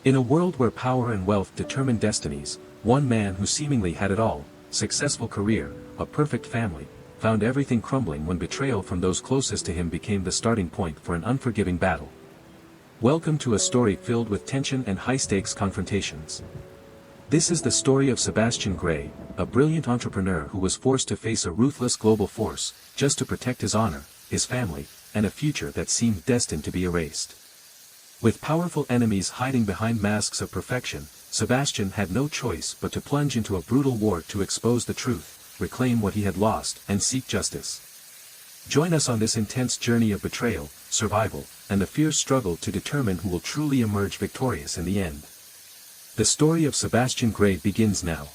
In a world where power and wealth determined destinies, one man who seemingly had it all, successful career, a perfect family, found everything crumbling when betrayal from those closest to him became the starting point for an unforgiving battle. Welcome to a story filled with tension and high-stakes confrontations. This is the story of Sebastian Gray, a brilliant entrepreneur who was forced to face a ruthless global force, just to protect his honor, his family, and a future that seemed destined to be erased. With powerful enemies hiding behind masks of perfection, Sebastian had no choice but to plunge into a brutal war to expose the truth, reclaim what he had lost, and seek justice. Join us on this intense journey of betrayal, survival, and the fierce struggle to determine who will truly emerge victorious in the end. The story of Sebastian Gray begins now.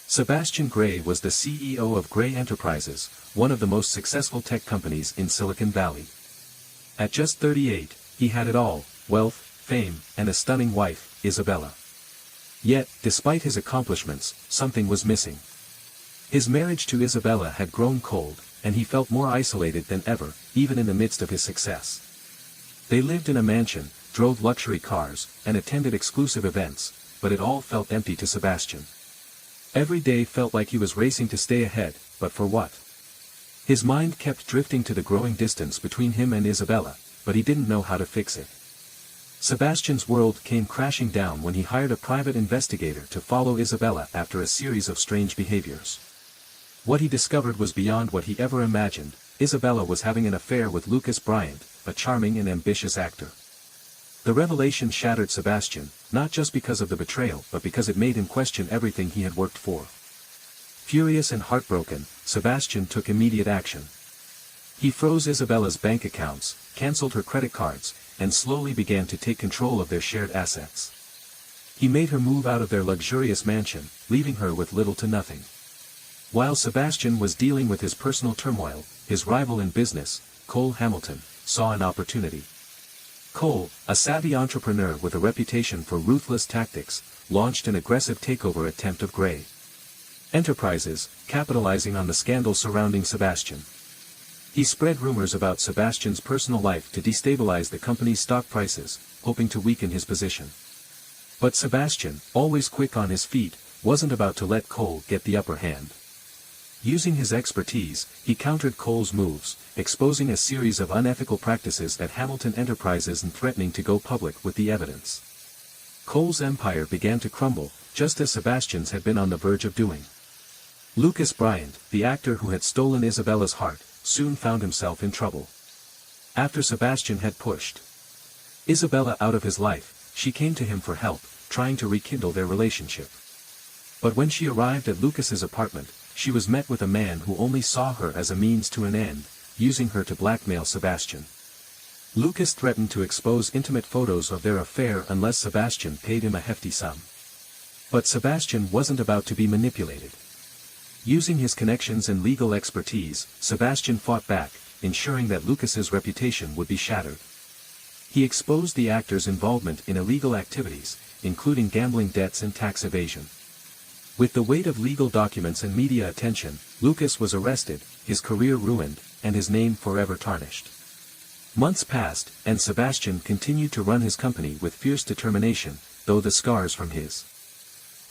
Sebastian Gray was the CEO of Gray Enterprises, one of the most successful tech companies in Silicon Valley. At just 38, he had it all: wealth, fame, and a stunning wife, Isabella. Yet, despite his accomplishments, something was missing. His marriage to Isabella had grown cold, and he felt more isolated than ever, even in the midst of his success. They lived in a mansion, drove luxury cars, and attended exclusive events, but it all felt empty to Sebastian. Every day felt like he was racing to stay ahead, but for what? His mind kept drifting to the growing distance between him and Isabella, but he didn't know how to fix it. Sebastian's world came crashing down when he hired a private investigator to follow Isabella after a series of strange behaviors. What he discovered was beyond what he ever imagined. Isabella was having an affair with Lucas Bryant, a charming and ambitious actor. The revelation shattered Sebastian, not just because of the betrayal but because it made him question everything he had worked for. Furious and heartbroken, Sebastian took immediate action. He froze Isabella's bank accounts, cancelled her credit cards, and slowly began to take control of their shared assets. He made her move out of their luxurious mansion, leaving her with little to nothing. While Sebastian was dealing with his personal turmoil, his rival in business, Cole Hamilton, saw an opportunity. Cole, a savvy entrepreneur with a reputation for ruthless tactics, launched an aggressive takeover attempt of Gray Enterprises, capitalizing on the scandal surrounding Sebastian. He spread rumors about Sebastian's personal life to destabilize the company's stock prices, hoping to weaken his position. But Sebastian, always quick on his feet, wasn't about to let Cole get the upper hand. Using his expertise, he countered Cole's moves, exposing a series of unethical practices at Hamilton Enterprises and threatening to go public with the evidence. Cole's empire began to crumble, just as Sebastian's had been on the verge of doing. Lucas Bryant, the actor who had stolen Isabella's heart, soon found himself in trouble. After Sebastian had pushed Isabella out of his life, she came to him for help, trying to rekindle their relationship. But when she arrived at Lucas's apartment, she was met with a man who only saw her as a means to an end, using her to blackmail Sebastian. Lucas threatened to expose intimate photos of their affair unless Sebastian paid him a hefty sum. But Sebastian wasn't about to be manipulated. Using his connections and legal expertise, Sebastian fought back, ensuring that Lucas's reputation would be shattered. He exposed the actor's involvement in illegal activities, including gambling debts and tax evasion. With the weight of legal documents and media attention, Lucas was arrested, his career ruined, and his name forever tarnished. Months passed, and Sebastian continued to run his company with fierce determination, though the scars from his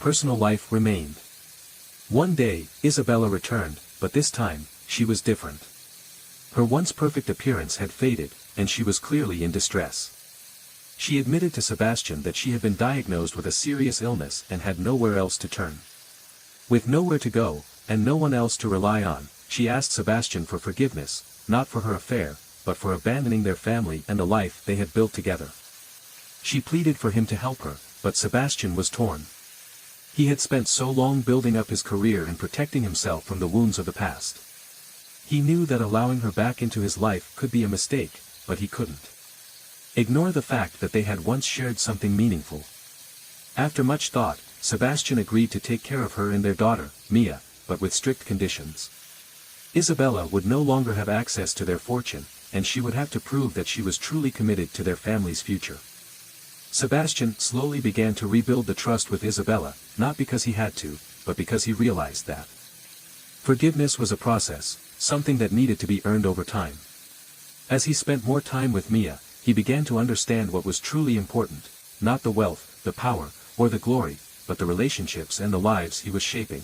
personal life remained. One day, Isabella returned, but this time, she was different. Her once perfect appearance had faded, and she was clearly in distress. She admitted to Sebastian that she had been diagnosed with a serious illness and had nowhere else to turn. With nowhere to go, and no one else to rely on, she asked Sebastian for forgiveness, not for her affair, but for abandoning their family and the life they had built together. She pleaded for him to help her, but Sebastian was torn. He had spent so long building up his career and protecting himself from the wounds of the past. He knew that allowing her back into his life could be a mistake, but he couldn't ignore the fact that they had once shared something meaningful. After much thought, Sebastian agreed to take care of her and their daughter, Mia, but with strict conditions. Isabella would no longer have access to their fortune, and she would have to prove that she was truly committed to their family's future. Sebastian slowly began to rebuild the trust with Isabella, not because he had to, but because he realized that forgiveness was a process, something that needed to be earned over time. As he spent more time with Mia, he began to understand what was truly important: not the wealth, the power, or the glory, but the relationships and the lives he was shaping.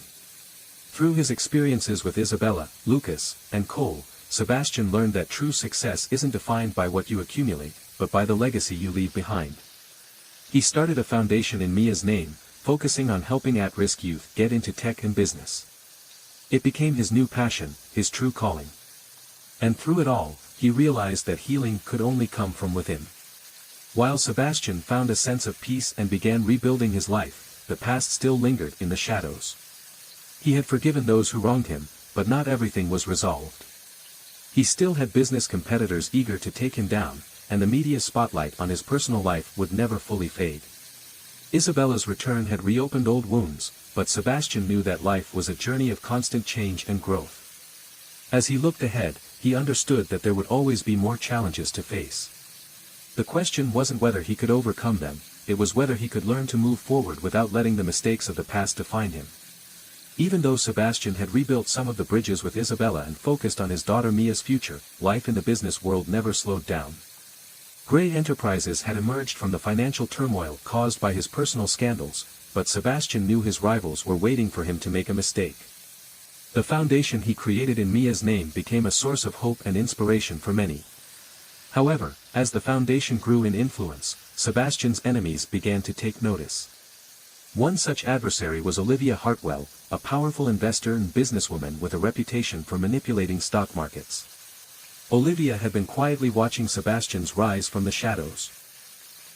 Through his experiences with Isabella, Lucas, and Cole, Sebastian learned that true success isn't defined by what you accumulate, but by the legacy you leave behind. He started a foundation in Mia's name, focusing on helping at-risk youth get into tech and business. It became his new passion, his true calling. And through it all, he realized that healing could only come from within. While Sebastian found a sense of peace and began rebuilding his life, the past still lingered in the shadows. He had forgiven those who wronged him, but not everything was resolved. He still had business competitors eager to take him down, and the media spotlight on his personal life would never fully fade. Isabella's return had reopened old wounds, but Sebastian knew that life was a journey of constant change and growth. As he looked ahead, he understood that there would always be more challenges to face. The question wasn't whether he could overcome them, it was whether he could learn to move forward without letting the mistakes of the past define him. Even though Sebastian had rebuilt some of the bridges with Isabella and focused on his daughter Mia's future, life in the business world never slowed down. Gray Enterprises had emerged from the financial turmoil caused by his personal scandals, but Sebastian knew his rivals were waiting for him to make a mistake. The foundation he created in Mia's name became a source of hope and inspiration for many. However, as the foundation grew in influence, Sebastian's enemies began to take notice. One such adversary was Olivia Hartwell, a powerful investor and businesswoman with a reputation for manipulating stock markets. Olivia had been quietly watching Sebastian's rise from the shadows.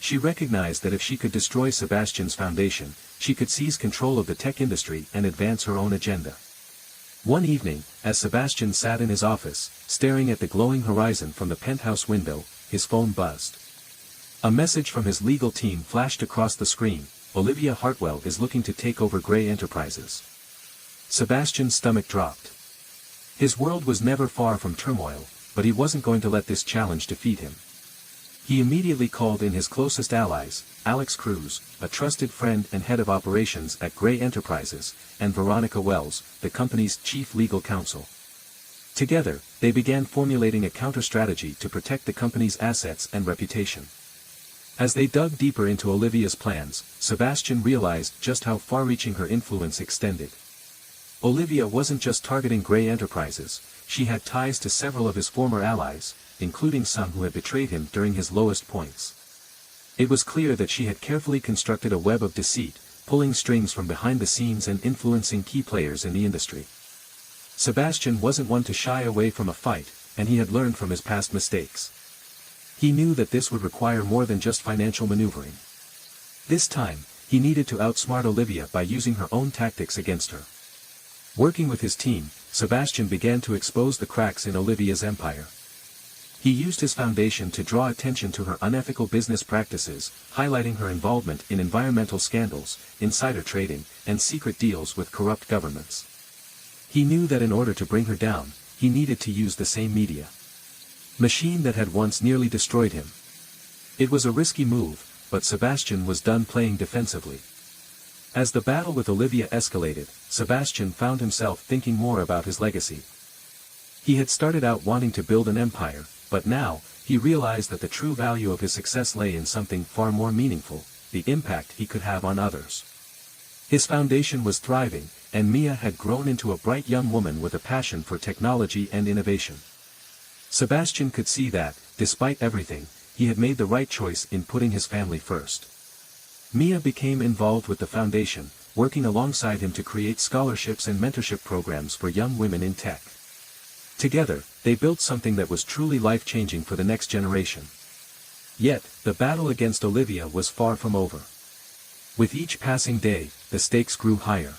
She recognized that if she could destroy Sebastian's foundation, she could seize control of the tech industry and advance her own agenda. One evening, as Sebastian sat in his office, staring at the glowing horizon from the penthouse window, his phone buzzed. A message from his legal team flashed across the screen: Olivia Hartwell is looking to take over Gray Enterprises. Sebastian's stomach dropped. His world was never far from turmoil, but he wasn't going to let this challenge defeat him. He immediately called in his closest allies, Alex Cruz, a trusted friend and head of operations at Gray Enterprises, and Veronica Wells, the company's chief legal counsel. Together, they began formulating a counter-strategy to protect the company's assets and reputation. As they dug deeper into Olivia's plans, Sebastian realized just how far-reaching her influence extended. Olivia wasn't just targeting Gray Enterprises, she had ties to several of his former allies, including some who had betrayed him during his lowest points. It was clear that she had carefully constructed a web of deceit, pulling strings from behind the scenes and influencing key players in the industry. Sebastian wasn't one to shy away from a fight, and he had learned from his past mistakes. He knew that this would require more than just financial maneuvering. This time, he needed to outsmart Olivia by using her own tactics against her. Working with his team, Sebastian began to expose the cracks in Olivia's empire. He used his foundation to draw attention to her unethical business practices, highlighting her involvement in environmental scandals, insider trading, and secret deals with corrupt governments. He knew that in order to bring her down, he needed to use the same media machine that had once nearly destroyed him. It was a risky move, but Sebastian was done playing defensively. As the battle with Olivia escalated, Sebastian found himself thinking more about his legacy. He had started out wanting to build an empire, but now, he realized that the true value of his success lay in something far more meaningful: the impact he could have on others. His foundation was thriving, and Mia had grown into a bright young woman with a passion for technology and innovation. Sebastian could see that, despite everything, he had made the right choice in putting his family first. Mia became involved with the foundation, working alongside him to create scholarships and mentorship programs for young women in tech. Together, they built something that was truly life-changing for the next generation. Yet, the battle against Olivia was far from over. With each passing day, the stakes grew higher.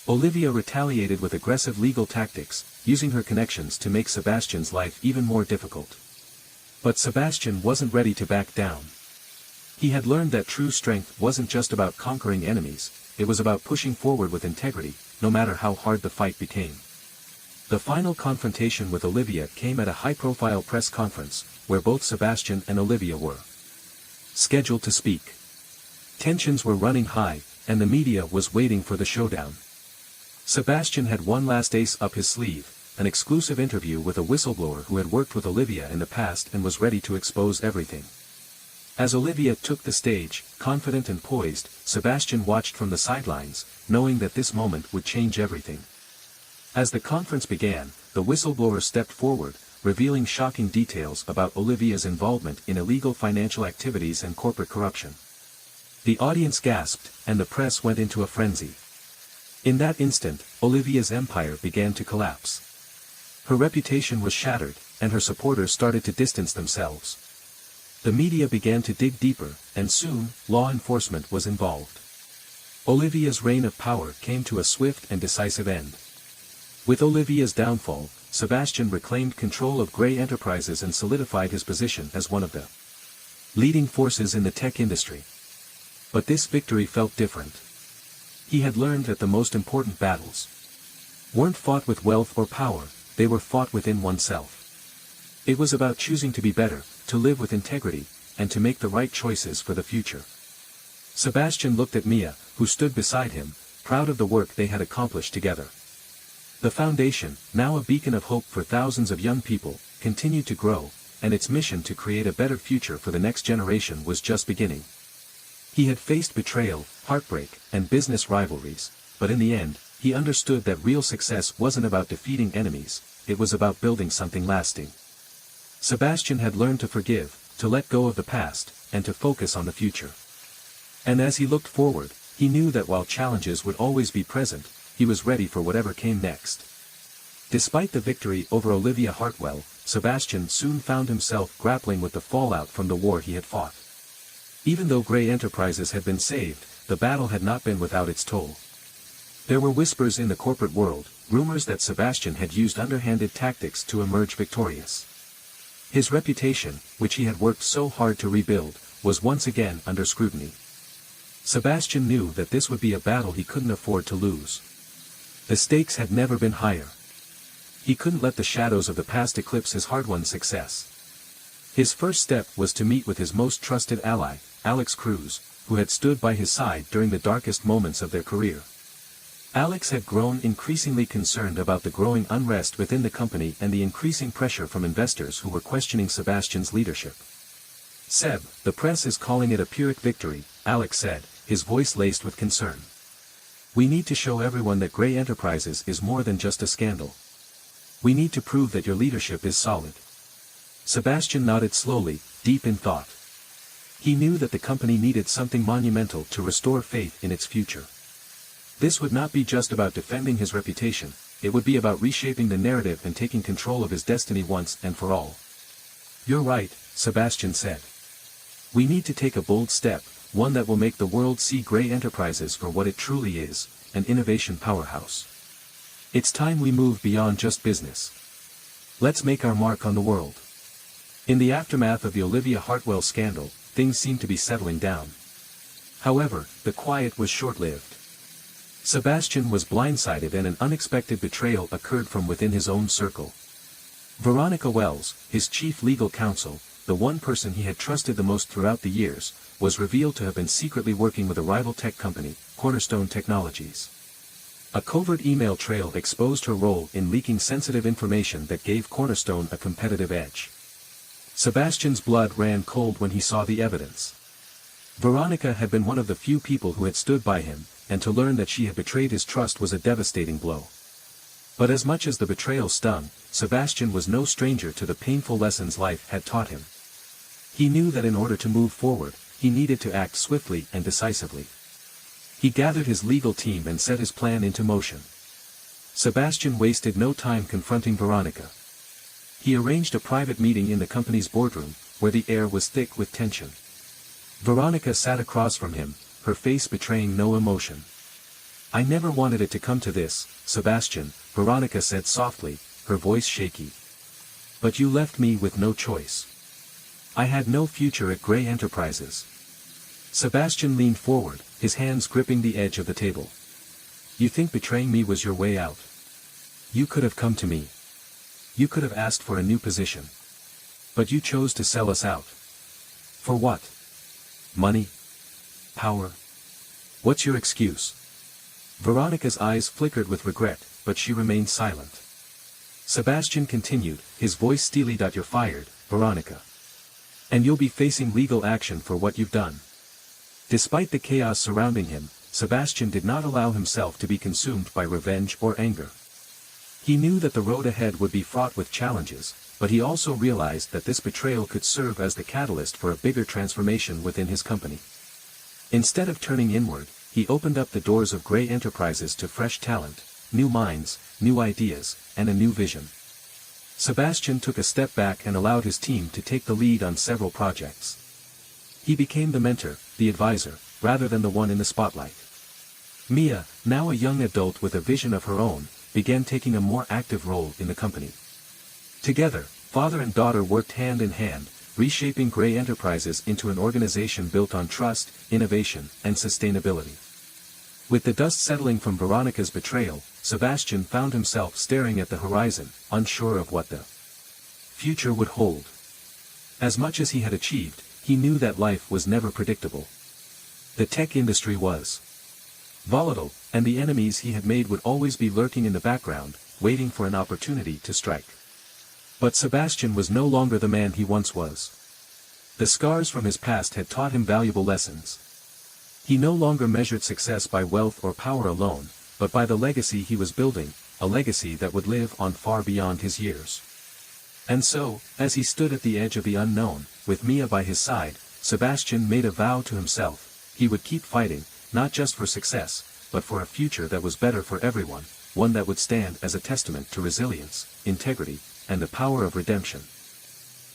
Olivia retaliated with aggressive legal tactics, using her connections to make Sebastian's life even more difficult. But Sebastian wasn't ready to back down. He had learned that true strength wasn't just about conquering enemies, it was about pushing forward with integrity, no matter how hard the fight became. The final confrontation with Olivia came at a high-profile press conference, where both Sebastian and Olivia were scheduled to speak. Tensions were running high, and the media was waiting for the showdown. Sebastian had one last ace up his sleeve, an exclusive interview with a whistleblower who had worked with Olivia in the past and was ready to expose everything. As Olivia took the stage, confident and poised, Sebastian watched from the sidelines, knowing that this moment would change everything. As the conference began, the whistleblower stepped forward, revealing shocking details about Olivia's involvement in illegal financial activities and corporate corruption. The audience gasped, and the press went into a frenzy. In that instant, Olivia's empire began to collapse. Her reputation was shattered, and her supporters started to distance themselves. The media began to dig deeper, and soon, law enforcement was involved. Olivia's reign of power came to a swift and decisive end. With Olivia's downfall, Sebastian reclaimed control of Grey Enterprises and solidified his position as one of the leading forces in the tech industry. But this victory felt different. He had learned that the most important battles weren't fought with wealth or power, they were fought within oneself. It was about choosing to be better, to live with integrity, and to make the right choices for the future. Sebastian looked at Mia, who stood beside him, proud of the work they had accomplished together. The foundation, now a beacon of hope for thousands of young people, continued to grow, and its mission to create a better future for the next generation was just beginning. He had faced betrayal, heartbreak, and business rivalries, but in the end, he understood that real success wasn't about defeating enemies, it was about building something lasting. Sebastian had learned to forgive, to let go of the past, and to focus on the future. And as he looked forward, he knew that while challenges would always be present, he was ready for whatever came next. Despite the victory over Olivia Hartwell, Sebastian soon found himself grappling with the fallout from the war he had fought. Even though Grey Enterprises had been saved, the battle had not been without its toll. There were whispers in the corporate world, rumors that Sebastian had used underhanded tactics to emerge victorious. His reputation, which he had worked so hard to rebuild, was once again under scrutiny. Sebastian knew that this would be a battle he couldn't afford to lose. The stakes had never been higher. He couldn't let the shadows of the past eclipse his hard-won success. His first step was to meet with his most trusted ally, Alex Cruz, who had stood by his side during the darkest moments of their career. Alex had grown increasingly concerned about the growing unrest within the company and the increasing pressure from investors who were questioning Sebastian's leadership. "Seb, the press is calling it a Pyrrhic victory," Alex said, his voice laced with concern. "We need to show everyone that Grey Enterprises is more than just a scandal. We need to prove that your leadership is solid." Sebastian nodded slowly, deep in thought. He knew that the company needed something monumental to restore faith in its future. This would not be just about defending his reputation, it would be about reshaping the narrative and taking control of his destiny once and for all. "You're right," Sebastian said. "We need to take a bold step, one that will make the world see Grey Enterprises for what it truly is, an innovation powerhouse. It's time we move beyond just business. Let's make our mark on the world." In the aftermath of the Olivia Hartwell scandal, things seemed to be settling down. However, the quiet was short-lived. Sebastian was blindsided and an unexpected betrayal occurred from within his own circle. Veronica Wells, his chief legal counsel, the one person he had trusted the most throughout the years, was revealed to have been secretly working with a rival tech company, Cornerstone Technologies. A covert email trail exposed her role in leaking sensitive information that gave Cornerstone a competitive edge. Sebastian's blood ran cold when he saw the evidence. Veronica had been one of the few people who had stood by him, and to learn that she had betrayed his trust was a devastating blow. But as much as the betrayal stung, Sebastian was no stranger to the painful lessons life had taught him. He knew that in order to move forward, he needed to act swiftly and decisively. He gathered his legal team and set his plan into motion. Sebastian wasted no time confronting Veronica. He arranged a private meeting in the company's boardroom, where the air was thick with tension. Veronica sat across from him, her face betraying no emotion. "I never wanted it to come to this, Sebastian," Veronica said softly, her voice shaky. "But you left me with no choice. I had no future at Grey Enterprises." Sebastian leaned forward, his hands gripping the edge of the table. "You think betraying me was your way out? You could have come to me. You could have asked for a new position. But you chose to sell us out. For what? Money? Power? What's your excuse?" Veronica's eyes flickered with regret, but she remained silent. Sebastian continued, his voice steely. "You're fired, Veronica. And you'll be facing legal action for what you've done. Despite the chaos surrounding him, Sebastian did not allow himself to be consumed by revenge or anger. He knew that the road ahead would be fraught with challenges, but he also realized that this betrayal could serve as the catalyst for a bigger transformation within his company. Instead of turning inward, he opened up the doors of Grey Enterprises to fresh talent, new minds, new ideas, and a new vision. Sebastian took a step back and allowed his team to take the lead on several projects. He became the mentor, the advisor, rather than the one in the spotlight. Mia, now a young adult with a vision of her own, began taking a more active role in the company. Together, father and daughter worked hand in hand, reshaping Grey Enterprises into an organization built on trust, innovation, and sustainability. With the dust settling from Veronica's betrayal, Sebastian found himself staring at the horizon, unsure of what the future would hold. As much as he had achieved, he knew that life was never predictable. The tech industry was volatile, and the enemies he had made would always be lurking in the background, waiting for an opportunity to strike. But Sebastian was no longer the man he once was. The scars from his past had taught him valuable lessons. He no longer measured success by wealth or power alone, but by the legacy he was building, a legacy that would live on far beyond his years. And so, as he stood at the edge of the unknown, with Mia by his side, Sebastian made a vow to himself: he would keep fighting, not just for success, but for a future that was better for everyone, one that would stand as a testament to resilience, integrity, and the power of redemption.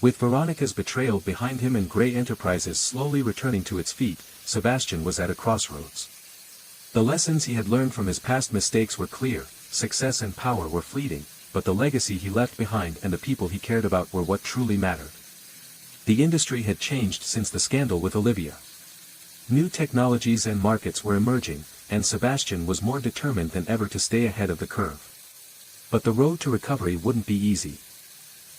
With Veronica's betrayal behind him and Grey Enterprises slowly returning to its feet, Sebastian was at a crossroads. The lessons he had learned from his past mistakes were clear: success and power were fleeting, but the legacy he left behind and the people he cared about were what truly mattered. The industry had changed since the scandal with Olivia. New technologies and markets were emerging, and Sebastian was more determined than ever to stay ahead of the curve. But the road to recovery wouldn't be easy.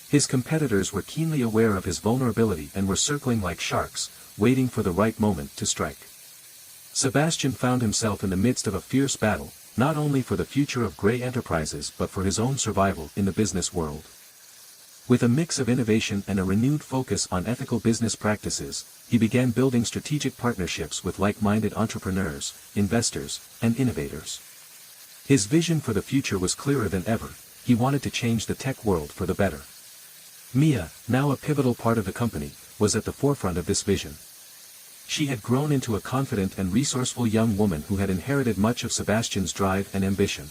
His competitors were keenly aware of his vulnerability and were circling like sharks, waiting for the right moment to strike. Sebastian found himself in the midst of a fierce battle, not only for the future of Grey Enterprises but for his own survival in the business world. With a mix of innovation and a renewed focus on ethical business practices, he began building strategic partnerships with like-minded entrepreneurs, investors, and innovators. His vision for the future was clearer than ever: he wanted to change the tech world for the better. Mia, now a pivotal part of the company, was at the forefront of this vision. She had grown into a confident and resourceful young woman who had inherited much of Sebastian's drive and ambition.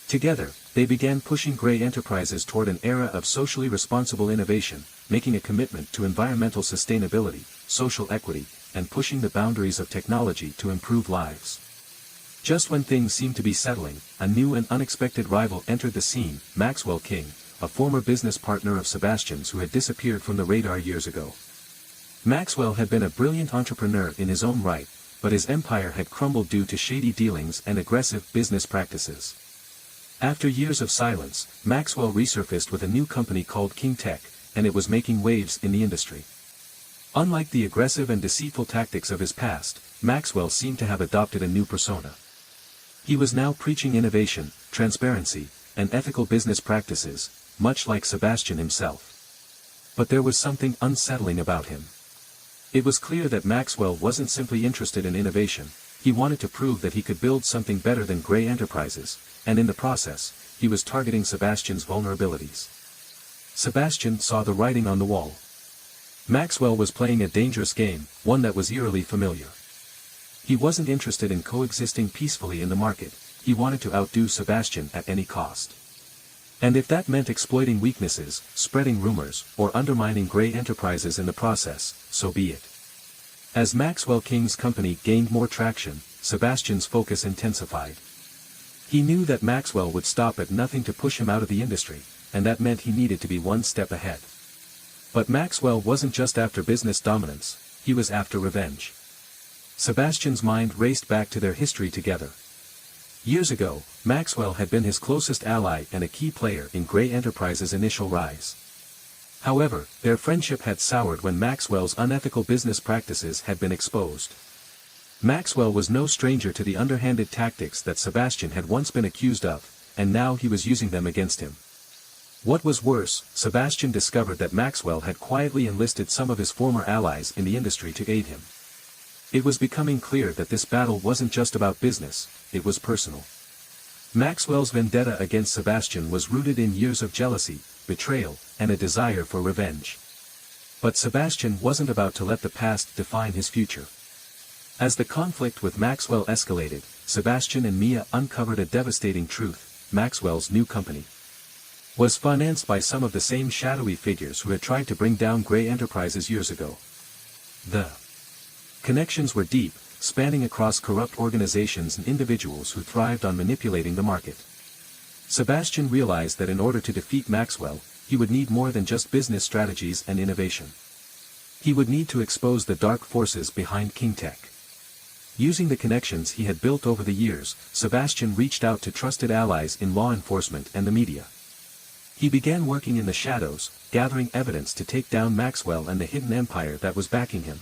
Together, they began pushing Grey Enterprises toward an era of socially responsible innovation, making a commitment to environmental sustainability, social equity, and pushing the boundaries of technology to improve lives. Just when things seemed to be settling, a new and unexpected rival entered the scene: Maxwell King, a former business partner of Sebastian's who had disappeared from the radar years ago. Maxwell had been a brilliant entrepreneur in his own right, but his empire had crumbled due to shady dealings and aggressive business practices. After years of silence, Maxwell resurfaced with a new company called King Tech, and it was making waves in the industry. Unlike the aggressive and deceitful tactics of his past, Maxwell seemed to have adopted a new persona. He was now preaching innovation, transparency, and ethical business practices, much like Sebastian himself. But there was something unsettling about him. It was clear that Maxwell wasn't simply interested in innovation; he wanted to prove that he could build something better than Grey Enterprises, and in the process, he was targeting Sebastian's vulnerabilities. Sebastian saw the writing on the wall. Maxwell was playing a dangerous game, one that was eerily familiar. He wasn't interested in coexisting peacefully in the market; he wanted to outdo Sebastian at any cost. And if that meant exploiting weaknesses, spreading rumors, or undermining Grey Enterprises in the process, so be it. As Maxwell King's company gained more traction, Sebastian's focus intensified. He knew that Maxwell would stop at nothing to push him out of the industry, and that meant he needed to be one step ahead. But Maxwell wasn't just after business dominance; he was after revenge. Sebastian's mind raced back to their history together. Years ago, Maxwell had been his closest ally and a key player in Grey Enterprises' initial rise. However, their friendship had soured when Maxwell's unethical business practices had been exposed. Maxwell was no stranger to the underhanded tactics that Sebastian had once been accused of, and now he was using them against him. What was worse, Sebastian discovered that Maxwell had quietly enlisted some of his former allies in the industry to aid him. It was becoming clear that this battle wasn't just about business, it was personal. Maxwell's vendetta against Sebastian was rooted in years of jealousy, betrayal, and a desire for revenge. But Sebastian wasn't about to let the past define his future. As the conflict with Maxwell escalated, Sebastian and Mia uncovered a devastating truth: Maxwell's new company was financed by some of the same shadowy figures who had tried to bring down Grey Enterprises years ago. The connections were deep, spanning across corrupt organizations and individuals who thrived on manipulating the market. Sebastian realized that in order to defeat Maxwell, he would need more than just business strategies and innovation. He would need to expose the dark forces behind King Tech. Using the connections he had built over the years, Sebastian reached out to trusted allies in law enforcement and the media. He began working in the shadows, gathering evidence to take down Maxwell and the hidden empire that was backing him.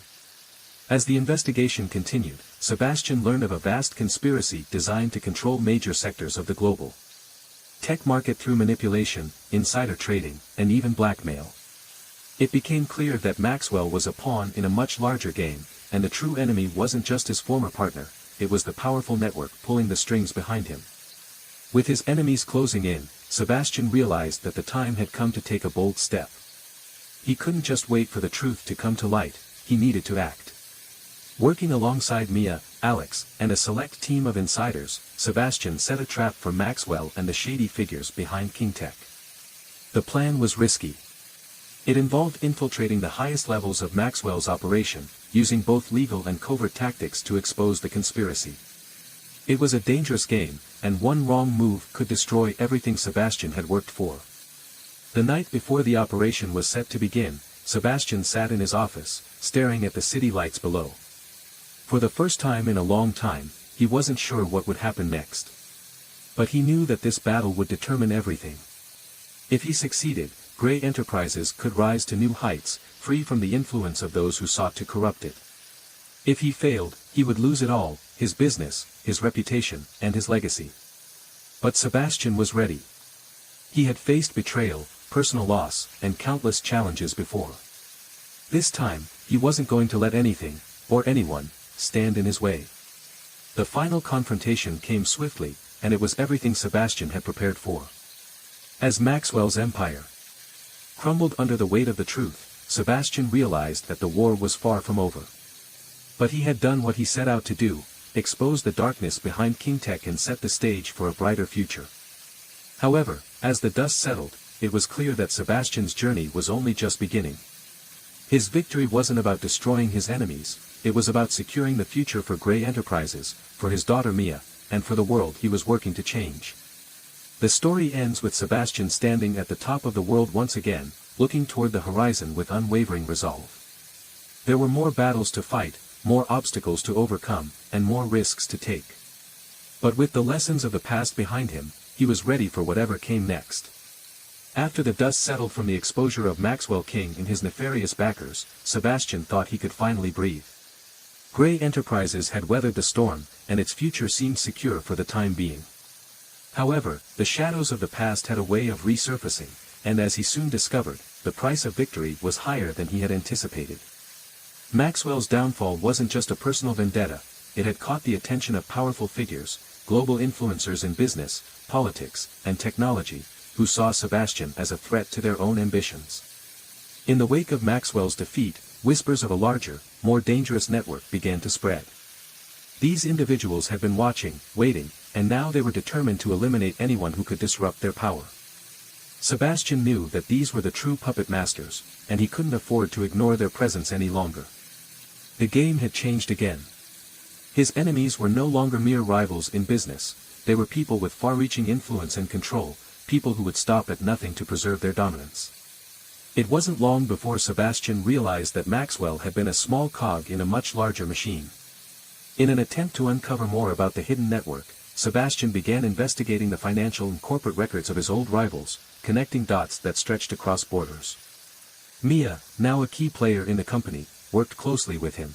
As the investigation continued, Sebastian learned of a vast conspiracy designed to control major sectors of the global tech market through manipulation, insider trading, and even blackmail. It became clear that Maxwell was a pawn in a much larger game, and the true enemy wasn't just his former partner, it was the powerful network pulling the strings behind him. With his enemies closing in, Sebastian realized that the time had come to take a bold step. He couldn't just wait for the truth to come to light, he needed to act. Working alongside Mia, Alex, and a select team of insiders, Sebastian set a trap for Maxwell and the shady figures behind King Tech. The plan was risky. It involved infiltrating the highest levels of Maxwell's operation, using both legal and covert tactics to expose the conspiracy. It was a dangerous game, and one wrong move could destroy everything Sebastian had worked for. The night before the operation was set to begin, Sebastian sat in his office, staring at the city lights below. For the first time in a long time, he wasn't sure what would happen next. But he knew that this battle would determine everything. If he succeeded, Grey Enterprises could rise to new heights, free from the influence of those who sought to corrupt it. If he failed, he would lose it all: his business, his reputation, and his legacy. But Sebastian was ready. He had faced betrayal, personal loss, and countless challenges before. This time, he wasn't going to let anything, or anyone, stand in his way. The final confrontation came swiftly, and it was everything Sebastian had prepared for. As Maxwell's empire crumbled under the weight of the truth, Sebastian realized that the war was far from over. But he had done what he set out to do: expose the darkness behind King Tech and set the stage for a brighter future. However, as the dust settled, it was clear that Sebastian's journey was only just beginning. His victory wasn't about destroying his enemies, it was about securing the future for Grey Enterprises, for his daughter Mia, and for the world he was working to change. The story ends with Sebastian standing at the top of the world once again, looking toward the horizon with unwavering resolve. There were more battles to fight, more obstacles to overcome, and more risks to take. But with the lessons of the past behind him, he was ready for whatever came next. After the dust settled from the exposure of Maxwell King and his nefarious backers, Sebastian thought he could finally breathe. Grey Enterprises had weathered the storm, and its future seemed secure for the time being. However, the shadows of the past had a way of resurfacing, and as he soon discovered, the price of victory was higher than he had anticipated. Maxwell's downfall wasn't just a personal vendetta, it had caught the attention of powerful figures, global influencers in business, politics, and technology, who saw Sebastian as a threat to their own ambitions. In the wake of Maxwell's defeat, whispers of a larger, more dangerous network began to spread. These individuals had been watching, waiting, and now they were determined to eliminate anyone who could disrupt their power. Sebastian knew that these were the true puppet masters, and he couldn't afford to ignore their presence any longer. The game had changed again. His enemies were no longer mere rivals in business, they were people with far-reaching influence and control, people who would stop at nothing to preserve their dominance. It wasn't long before Sebastian realized that Maxwell had been a small cog in a much larger machine. In an attempt to uncover more about the hidden network, Sebastian began investigating the financial and corporate records of his old rivals, connecting dots that stretched across borders. Mia, now a key player in the company, worked closely with him.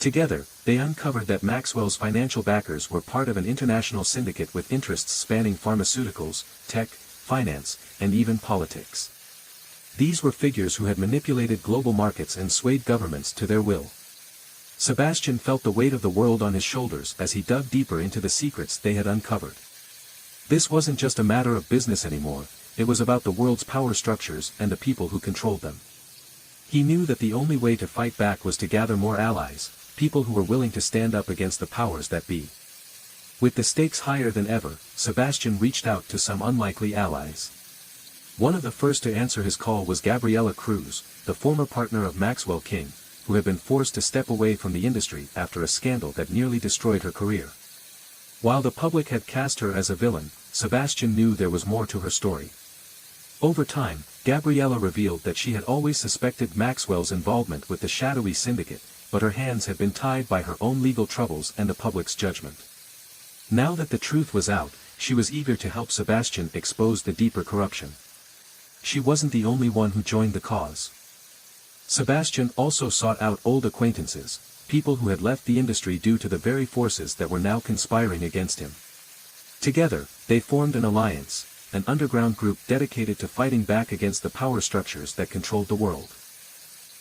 Together, they uncovered that Maxwell's financial backers were part of an international syndicate with interests spanning pharmaceuticals, tech, finance, and even politics. These were figures who had manipulated global markets and swayed governments to their will. Sebastian felt the weight of the world on his shoulders as he dug deeper into the secrets they had uncovered. This wasn't just a matter of business anymore, it was about the world's power structures and the people who controlled them. He knew that the only way to fight back was to gather more allies, people who were willing to stand up against the powers that be. With the stakes higher than ever, Sebastian reached out to some unlikely allies. One of the first to answer his call was Gabriela Cruz, the former partner of Maxwell King, who had been forced to step away from the industry after a scandal that nearly destroyed her career. While the public had cast her as a villain, Sebastian knew there was more to her story. Over time, Gabriela revealed that she had always suspected Maxwell's involvement with the shadowy syndicate, but her hands had been tied by her own legal troubles and the public's judgment. Now that the truth was out, she was eager to help Sebastian expose the deeper corruption. She wasn't the only one who joined the cause. Sebastian also sought out old acquaintances, people who had left the industry due to the very forces that were now conspiring against him. Together, they formed an alliance, an underground group dedicated to fighting back against the power structures that controlled the world.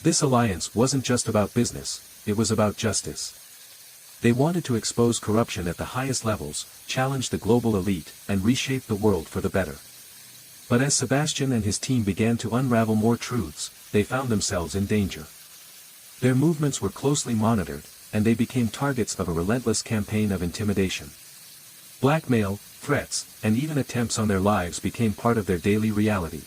This alliance wasn't just about business, it was about justice. They wanted to expose corruption at the highest levels, challenge the global elite, and reshape the world for the better. But as Sebastian and his team began to unravel more truths, they found themselves in danger. Their movements were closely monitored, and they became targets of a relentless campaign of intimidation. Blackmail, threats, and even attempts on their lives became part of their daily reality.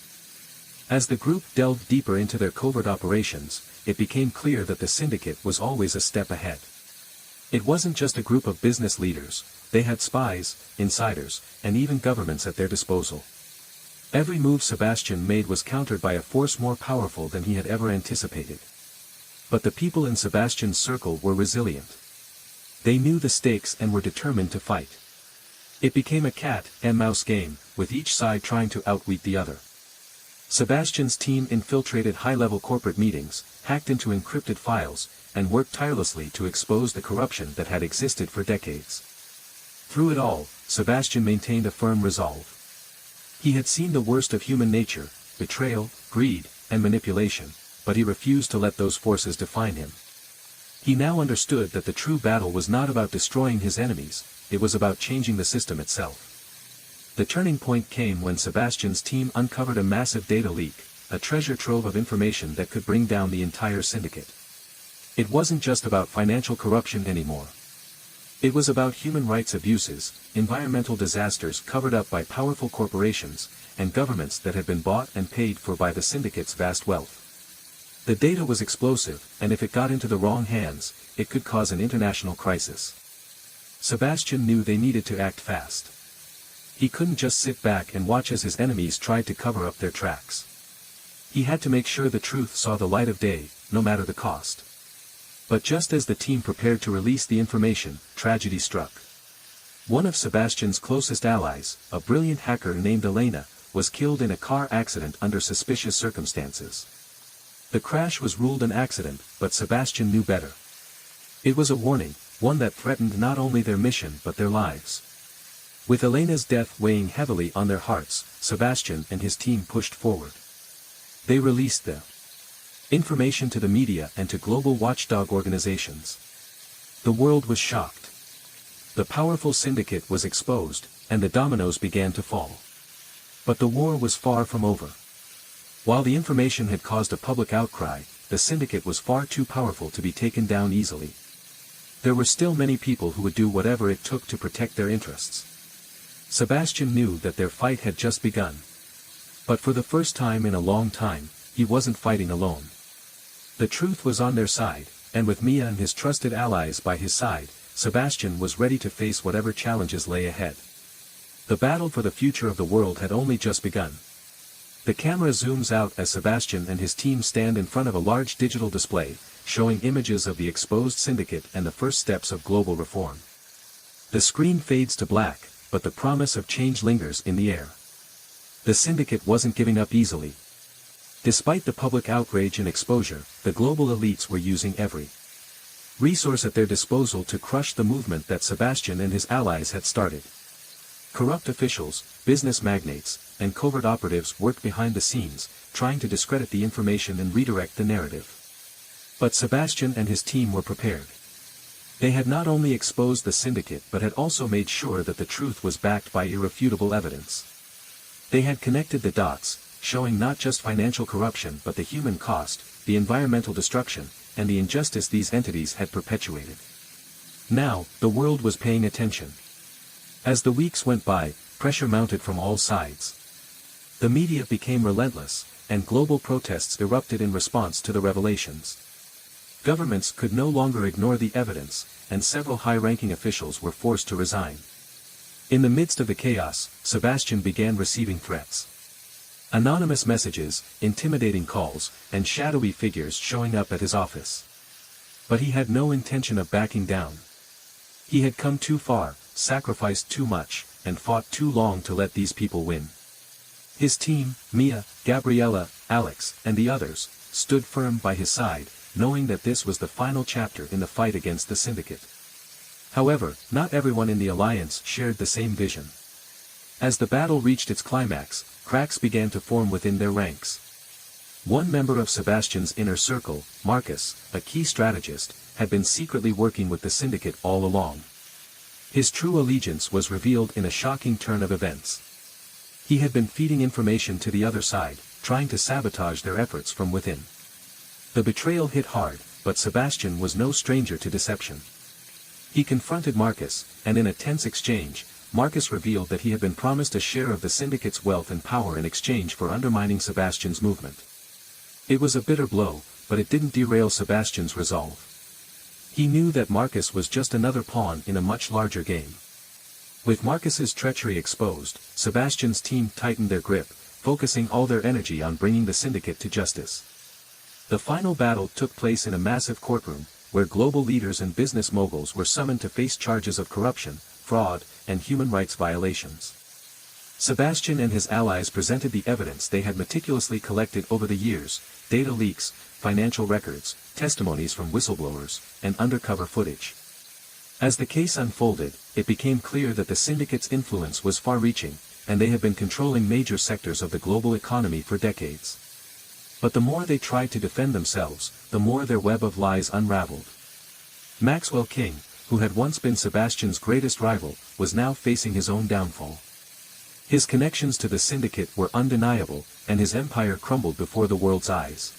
As the group delved deeper into their covert operations, it became clear that the syndicate was always a step ahead. It wasn't just a group of business leaders, they had spies, insiders, and even governments at their disposal. Every move Sebastian made was countered by a force more powerful than he had ever anticipated. But the people in Sebastian's circle were resilient. They knew the stakes and were determined to fight. It became a cat-and-mouse game, with each side trying to outwit the other. Sebastian's team infiltrated high-level corporate meetings, hacked into encrypted files, and worked tirelessly to expose the corruption that had existed for decades. Through it all, Sebastian maintained a firm resolve. He had seen the worst of human nature, betrayal, greed, and manipulation, but he refused to let those forces define him. He now understood that the true battle was not about destroying his enemies, it was about changing the system itself. The turning point came when Sebastian's team uncovered a massive data leak, a treasure trove of information that could bring down the entire syndicate. It wasn't just about financial corruption anymore. It was about human rights abuses, environmental disasters covered up by powerful corporations, and governments that had been bought and paid for by the syndicate's vast wealth. The data was explosive, and if it got into the wrong hands, it could cause an international crisis. Sebastian knew they needed to act fast. He couldn't just sit back and watch as his enemies tried to cover up their tracks. He had to make sure the truth saw the light of day, no matter the cost. But just as the team prepared to release the information, tragedy struck. One of Sebastian's closest allies, a brilliant hacker named Elena, was killed in a car accident under suspicious circumstances. The crash was ruled an accident, but Sebastian knew better. It was a warning, one that threatened not only their mission but their lives. With Elena's death weighing heavily on their hearts, Sebastian and his team pushed forward. They released the information to the media and to global watchdog organizations. The world was shocked. The powerful syndicate was exposed, and the dominoes began to fall. But the war was far from over. While the information had caused a public outcry, the syndicate was far too powerful to be taken down easily. There were still many people who would do whatever it took to protect their interests. Sebastian knew that their fight had just begun. But for the first time in a long time, he wasn't fighting alone. The truth was on their side, and with Mia and his trusted allies by his side, Sebastian was ready to face whatever challenges lay ahead. The battle for the future of the world had only just begun. The camera zooms out as Sebastian and his team stand in front of a large digital display, showing images of the exposed syndicate and the first steps of global reform. The screen fades to black, but the promise of change lingers in the air. The syndicate wasn't giving up easily. Despite the public outrage and exposure, the global elites were using every resource at their disposal to crush the movement that Sebastian and his allies had started. Corrupt officials, business magnates, and covert operatives worked behind the scenes, trying to discredit the information and redirect the narrative. But Sebastian and his team were prepared. They had not only exposed the syndicate but had also made sure that the truth was backed by irrefutable evidence. They had connected the dots, showing not just financial corruption but the human cost, the environmental destruction, and the injustice these entities had perpetuated. Now, the world was paying attention. As the weeks went by, pressure mounted from all sides. The media became relentless, and global protests erupted in response to the revelations. Governments could no longer ignore the evidence, and several high-ranking officials were forced to resign. In the midst of the chaos, Sebastian began receiving threats. Anonymous messages, intimidating calls, and shadowy figures showing up at his office. But he had no intention of backing down. He had come too far, sacrificed too much, and fought too long to let these people win. His team, Mia, Gabriella, Alex, and the others, stood firm by his side, knowing that this was the final chapter in the fight against the syndicate. However, not everyone in the alliance shared the same vision. As the battle reached its climax, cracks began to form within their ranks. One member of Sebastian's inner circle, Marcus, a key strategist, had been secretly working with the syndicate all along. His true allegiance was revealed in a shocking turn of events. He had been feeding information to the other side, trying to sabotage their efforts from within. The betrayal hit hard, but Sebastian was no stranger to deception. He confronted Marcus, and in a tense exchange, Marcus revealed that he had been promised a share of the syndicate's wealth and power in exchange for undermining Sebastian's movement. It was a bitter blow, but it didn't derail Sebastian's resolve. He knew that Marcus was just another pawn in a much larger game. With Marcus's treachery exposed, Sebastian's team tightened their grip, focusing all their energy on bringing the syndicate to justice. The final battle took place in a massive courtroom, where global leaders and business moguls were summoned to face charges of corruption, fraud, and human rights violations. Sebastian and his allies presented the evidence they had meticulously collected over the years: data leaks, financial records, testimonies from whistleblowers, and undercover footage. As the case unfolded, it became clear that the syndicate's influence was far-reaching, and they had been controlling major sectors of the global economy for decades. But the more they tried to defend themselves, the more their web of lies unraveled. Maxwell King, who had once been Sebastian's greatest rival, was now facing his own downfall. His connections to the syndicate were undeniable, and his empire crumbled before the world's eyes.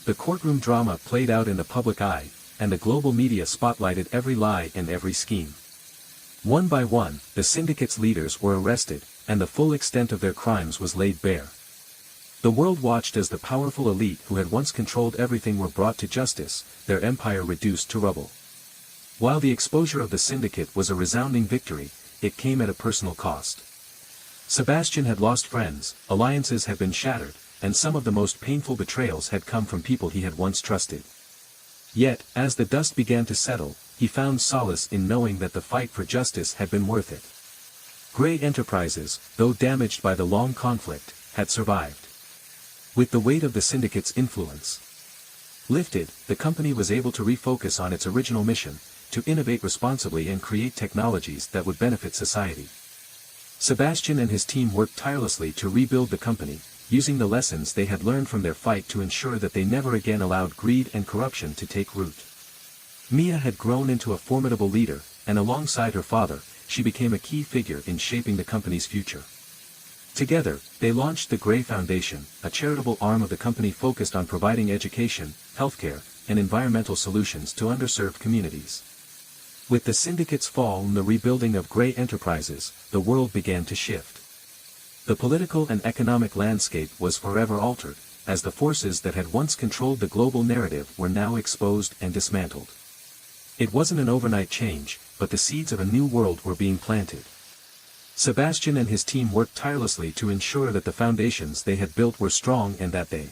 The courtroom drama played out in the public eye, and the global media spotlighted every lie and every scheme. One by one, the syndicate's leaders were arrested, and the full extent of their crimes was laid bare. The world watched as the powerful elite who had once controlled everything were brought to justice, their empire reduced to rubble. While the exposure of the syndicate was a resounding victory, it came at a personal cost. Sebastian had lost friends, alliances had been shattered, and some of the most painful betrayals had come from people he had once trusted. Yet, as the dust began to settle, he found solace in knowing that the fight for justice had been worth it. Grey Enterprises, though damaged by the long conflict, had survived. With the weight of the syndicate's influence lifted, the company was able to refocus on its original mission, to innovate responsibly and create technologies that would benefit society. Sebastian and his team worked tirelessly to rebuild the company, using the lessons they had learned from their fight to ensure that they never again allowed greed and corruption to take root. Mia had grown into a formidable leader, and alongside her father, she became a key figure in shaping the company's future. Together, they launched the Grey Foundation, a charitable arm of the company focused on providing education, healthcare, and environmental solutions to underserved communities. With the syndicate's fall and the rebuilding of Grey Enterprises, the world began to shift. The political and economic landscape was forever altered, as the forces that had once controlled the global narrative were now exposed and dismantled. It wasn't an overnight change, but the seeds of a new world were being planted. Sebastian and his team worked tirelessly to ensure that the foundations they had built were strong and that they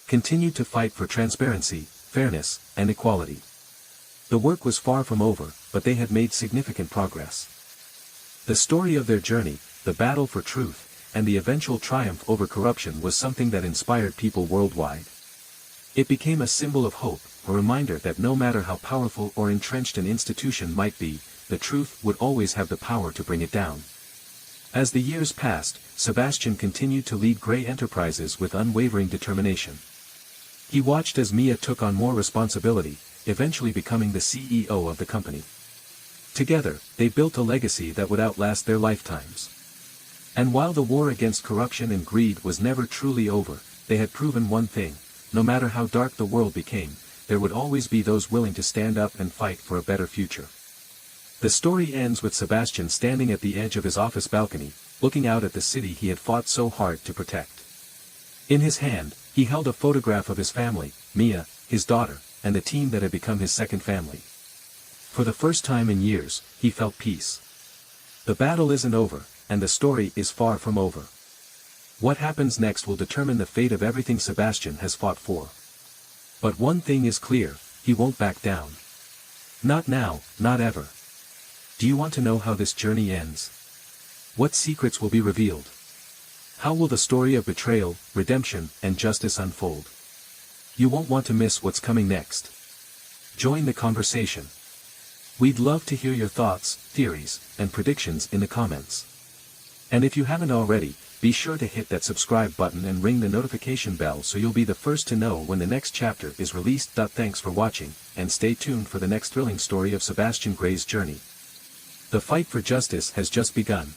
continued to fight for transparency, fairness, and equality. The work was far from over, but they had made significant progress. The story of their journey, the battle for truth, and the eventual triumph over corruption was something that inspired people worldwide. It became a symbol of hope, a reminder that no matter how powerful or entrenched an institution might be, the truth would always have the power to bring it down. As the years passed, Sebastian continued to lead Grey Enterprises with unwavering determination. He watched as Mia took on more responsibility, eventually becoming the CEO of the company. Together, they built a legacy that would outlast their lifetimes. And while the war against corruption and greed was never truly over, they had proven one thing: no matter how dark the world became, there would always be those willing to stand up and fight for a better future. The story ends with Sebastian standing at the edge of his office balcony, looking out at the city he had fought so hard to protect. In his hand, he held a photograph of his family, Mia, his daughter, and the team that had become his second family. For the first time in years, he felt peace. The battle isn't over, and the story is far from over. What happens next will determine the fate of everything Sebastian has fought for. But one thing is clear: he won't back down. Not now, not ever. Do you want to know how this journey ends? What secrets will be revealed? How will the story of betrayal, redemption, and justice unfold? You won't want to miss what's coming next. Join the conversation. We'd love to hear your thoughts, theories, and predictions in the comments. And if you haven't already, be sure to hit that subscribe button and ring the notification bell so you'll be the first to know when the next chapter is released. Thanks for watching, and stay tuned for the next thrilling story of Sebastian Grey's journey. The fight for justice has just begun.